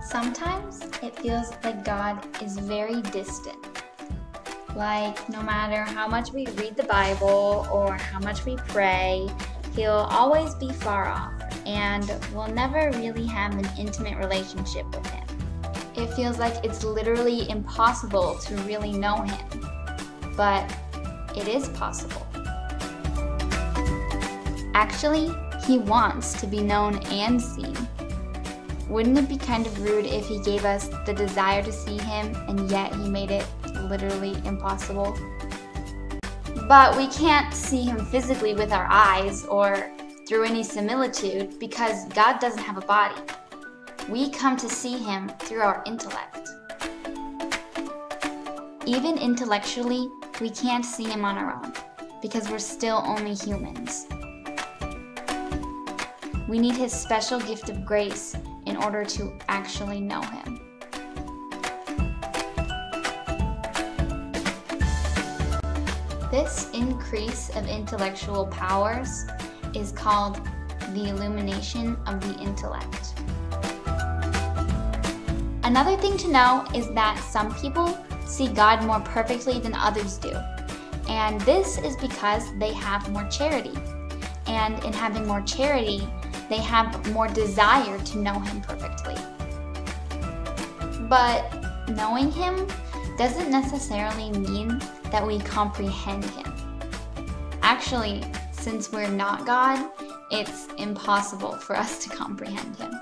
Sometimes it feels like God is very distant. Like no matter how much we read the Bible or how much we pray, He'll always be far off and we'll never really have an intimate relationship with Him. It feels like it's literally impossible to really know Him, but it is possible. Actually, He wants to be known and seen. Wouldn't it be kind of rude if He gave us the desire to see Him and yet He made it literally impossible? But we can't see Him physically with our eyes or through any similitude because God doesn't have a body. We come to see Him through our intellect. Even intellectually, we can't see Him on our own because we're still only humans. We need His special gift of grace in order to actually know Him. This increase of intellectual powers is called the illumination of the intellect. Another thing to know is that some people see God more perfectly than others do, and this is because they have more charity. And in having more charity, they have more desire to know Him perfectly. But knowing Him doesn't necessarily mean that we comprehend Him. Actually, since we're not God, it's impossible for us to comprehend Him.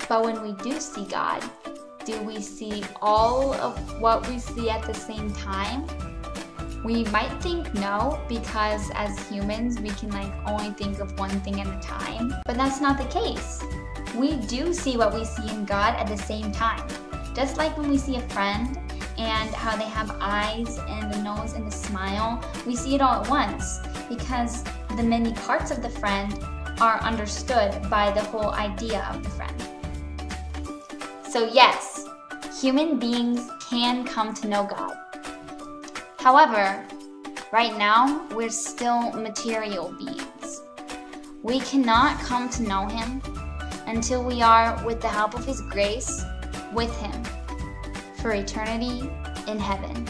But when we do see God, do we see all of what we see at the same time? We might think no, because as humans, we can only think of one thing at a time. But that's not the case. We do see what we see in God at the same time. Just like when we see a friend and how they have eyes and a nose and a smile, we see it all at once because the many parts of the friend are understood by the whole idea of the friend. So yes, human beings can come to know God. However, right now, we're still material beings. We cannot come to know Him until we are, with the help of His grace, with Him for eternity in heaven.